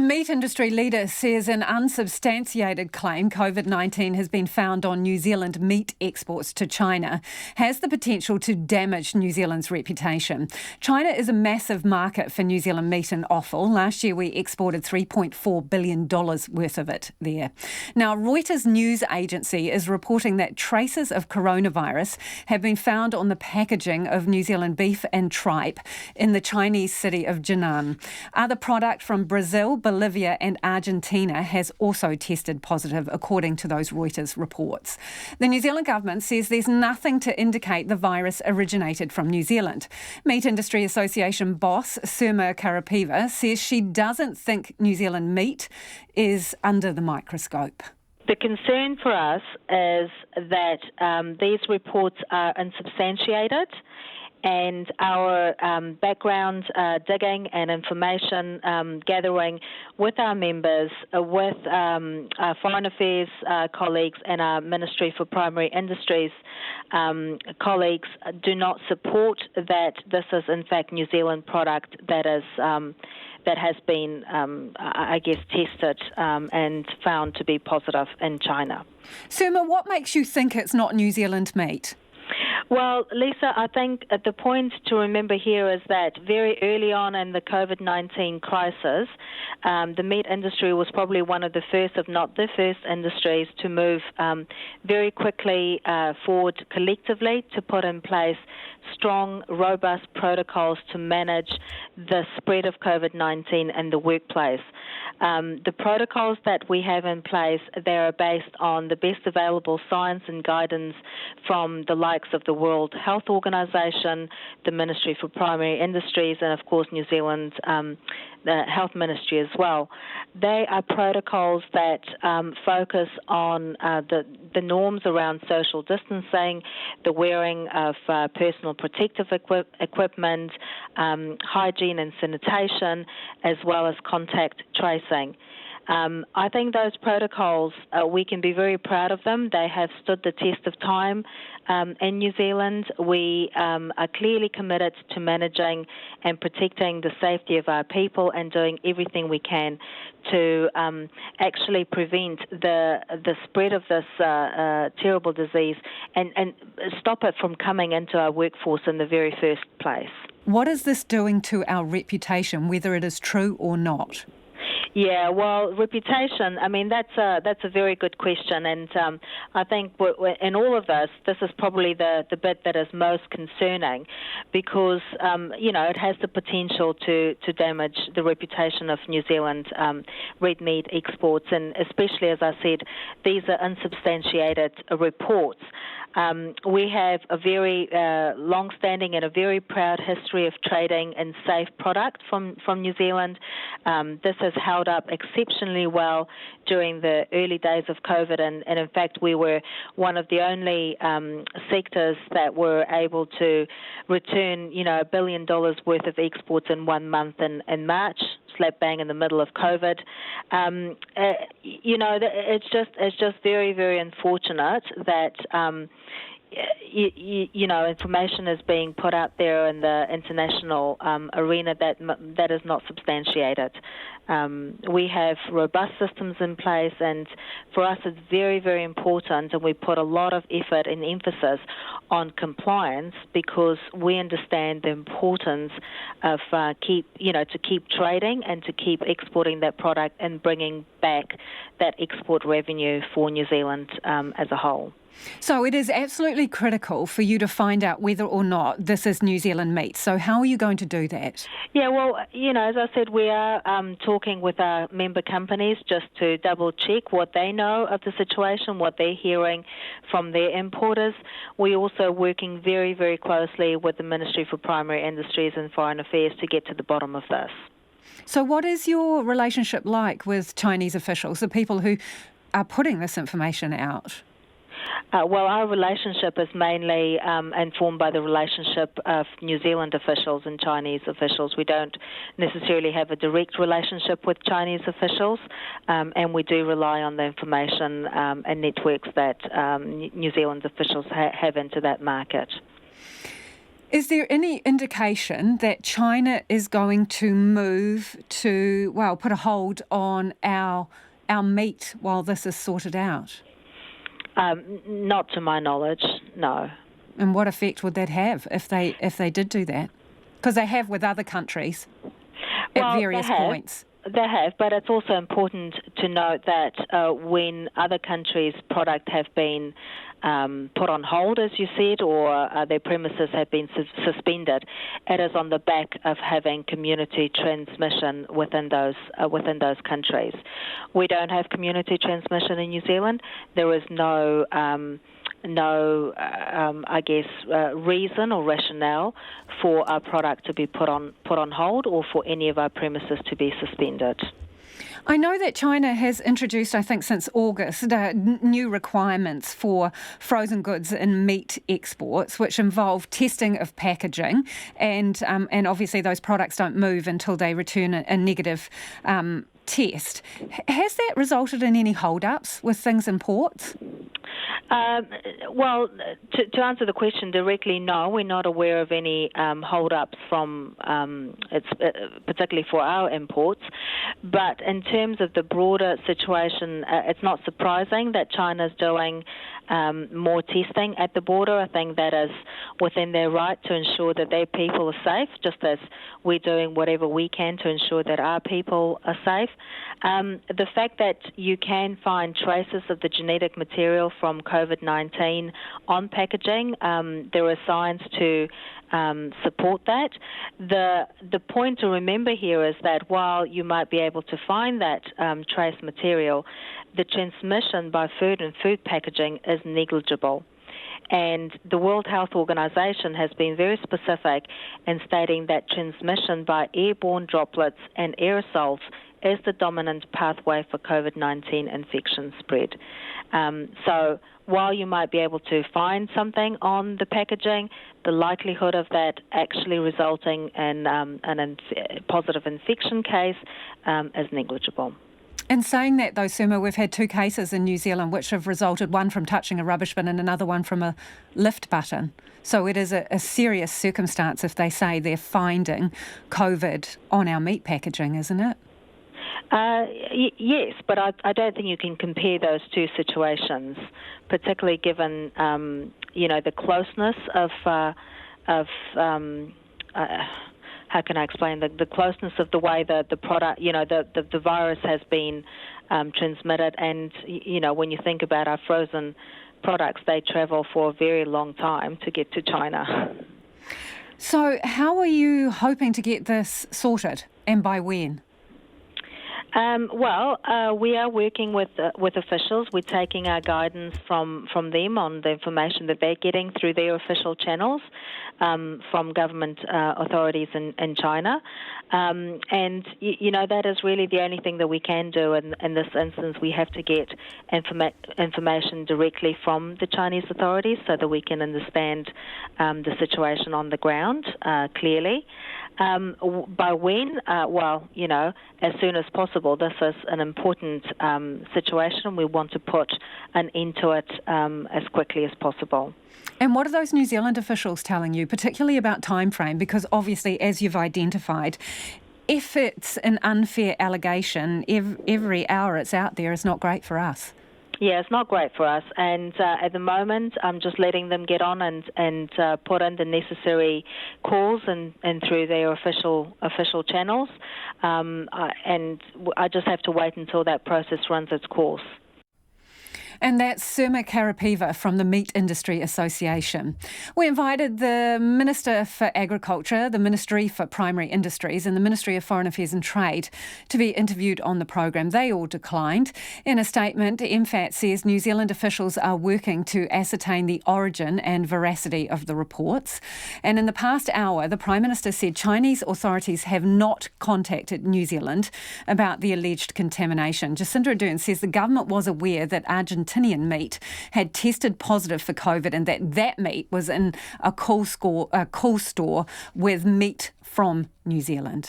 meat industry leader says an unsubstantiated claim COVID-19 has been found on New Zealand meat exports to China has the potential to damage New Zealand's reputation. China is a massive market for New Zealand meat and offal. Last year we exported $3.4 billion worth of it there. Now, Reuters news agency is reporting that traces of coronavirus have been found on the packaging of New Zealand beef and tripe in the Chinese city of Jinan. Other product from Brazil, Bolivia and Argentina has also tested positive, according to those Reuters reports. The New Zealand government says there's nothing to indicate the virus originated from New Zealand. Meat Industry Association boss Sirma Karapeeva says she doesn't think New Zealand meat is under the microscope. The concern for us is that these reports are unsubstantiated, and our background digging and information gathering with our members, with our Foreign Affairs colleagues and our Ministry for Primary Industries colleagues do not support that this is in fact New Zealand product that has been, tested and found to be positive in China. Sirma, what makes you think it's not New Zealand meat? Well, Lisa, I think the point to remember here is that very early on in the COVID-19 crisis, the meat industry was probably one of the first, if not the first, industries to move very quickly forward collectively to put in place strong, robust protocols to manage the spread of COVID-19 in the workplace. The protocols that we have in place, they are based on the best available science and guidance from the likes of the World Health Organization, the Ministry for Primary Industries, and of course New Zealand the Health Ministry as well. They are protocols that focus on the norms around social distancing, the wearing of personal protective equipment, hygiene and sanitation, as well as contact tracing. I think those protocols, we can be very proud of them. They have stood the test of time in New Zealand. We are clearly committed to managing and protecting the safety of our people and doing everything we can to actually prevent the spread of this terrible disease and stop it from coming into our workforce in the very first place. What is this doing to our reputation, whether it is true or not? Yeah, well, reputation, I mean, that's a very good question, and I think in all of this is probably the bit that is most concerning because, it has the potential to damage the reputation of New Zealand red meat exports, and especially, as I said, these are unsubstantiated reports. We have a very long-standing and a very proud history of trading in safe product from New Zealand. This has held up exceptionally well during the early days of COVID, and in fact we were one of the only sectors that were able to return, $1 billion worth of exports in 1 month in March, slap bang in the middle of COVID. It's just very, very unfortunate that information is being put out there in the international arena that is not substantiated. We have robust systems in place, and for us it's very, very important, and we put a lot of effort and emphasis on compliance because we understand the importance of to keep trading and to keep exporting that product and bringing back that export revenue for New Zealand as a whole. So it is absolutely critical for you to find out whether or not this is New Zealand meat. So how are you going to do that? Yeah, well, as I said, we are talking with our member companies just to double check what they know of the situation, what they're hearing from their importers. We're also working very, very closely with the Ministry for Primary Industries and Foreign Affairs to get to the bottom of this. So what is your relationship like with Chinese officials, the people who are putting this information out? Well, our relationship is mainly informed by the relationship of New Zealand officials and Chinese officials. We don't necessarily have a direct relationship with Chinese officials, and we do rely on the information and networks that New Zealand officials have into that market. Is there any indication that China is going to move to, put a hold on our meat while this is sorted out? Not to my knowledge, no. And what effect would that have if they did do that? Because they have with other countries at various points. They have, but it's also important to note that when other countries' product have been put on hold, as you said, or their premises have been suspended, it is on the back of having community transmission within those countries. We don't have community transmission in New Zealand. There is no reason or rationale for our product to be put on hold or for any of our premises to be suspended. I know that China has introduced, I think since August, new requirements for frozen goods and meat exports, which involve testing of packaging, and obviously those products don't move until they return a negative test. Has that resulted in any hold-ups with things in ports? Well, to answer the question directly, no, we're not aware of any hold-ups from, particularly for our imports. But in terms of the broader situation, it's not surprising that China's doing more testing at the border. I think that is within their right to ensure that their people are safe, just as we're doing whatever we can to ensure that our people are safe. The fact that you can find traces of the genetic material from COVID-19 on packaging, there are signs to support that. The point to remember here is that while you might be able to find that trace material, the transmission by food and food packaging is negligible. And the World Health Organization has been very specific in stating that transmission by airborne droplets and aerosols is the dominant pathway for COVID-19 infection spread. So while you might be able to find something on the packaging, the likelihood of that actually resulting in a positive infection case is negligible. And saying that, though, Sirma, we've had 2 cases in New Zealand which have resulted, one from touching a rubbish bin and another one from a lift button. So it is a serious circumstance if they say they're finding COVID on our meat packaging, isn't it? Yes, but I don't think you can compare those two situations, particularly given the closeness of how can I explain the closeness of the way that the product, the virus has been transmitted, and when you think about our frozen products, they travel for a very long time to get to China. So, how are you hoping to get this sorted, and by when? We are working with officials. We're taking our guidance from them on the information that they're getting through their official channels from government authorities in China. That is really the only thing that we can do in this instance. We have to get information directly from the Chinese authorities so that we can understand the situation on the ground clearly. By when? As soon as possible. This is an important situation. We want to put an end to it as quickly as possible. And what are those New Zealand officials telling you, particularly about time frame? Because obviously, as you've identified, if it's an unfair allegation, every hour it's out there is not great for us. Yeah, it's not great for us. And at the moment, I'm just letting them get on and put in the necessary calls and through their official channels. And I just have to wait until that process runs its course. And that's Sirma Karapeeva from the Meat Industry Association. We invited the Minister for Agriculture, the Ministry for Primary Industries and the Ministry of Foreign Affairs and Trade to be interviewed on the program. They all declined. In a statement, MFAT says New Zealand officials are working to ascertain the origin and veracity of the reports. And in the past hour, the Prime Minister said Chinese authorities have not contacted New Zealand about the alleged contamination. Jacinda Ardern says the government was aware that Argentinian meat had tested positive for COVID and that meat was in a cool store with meat from New Zealand.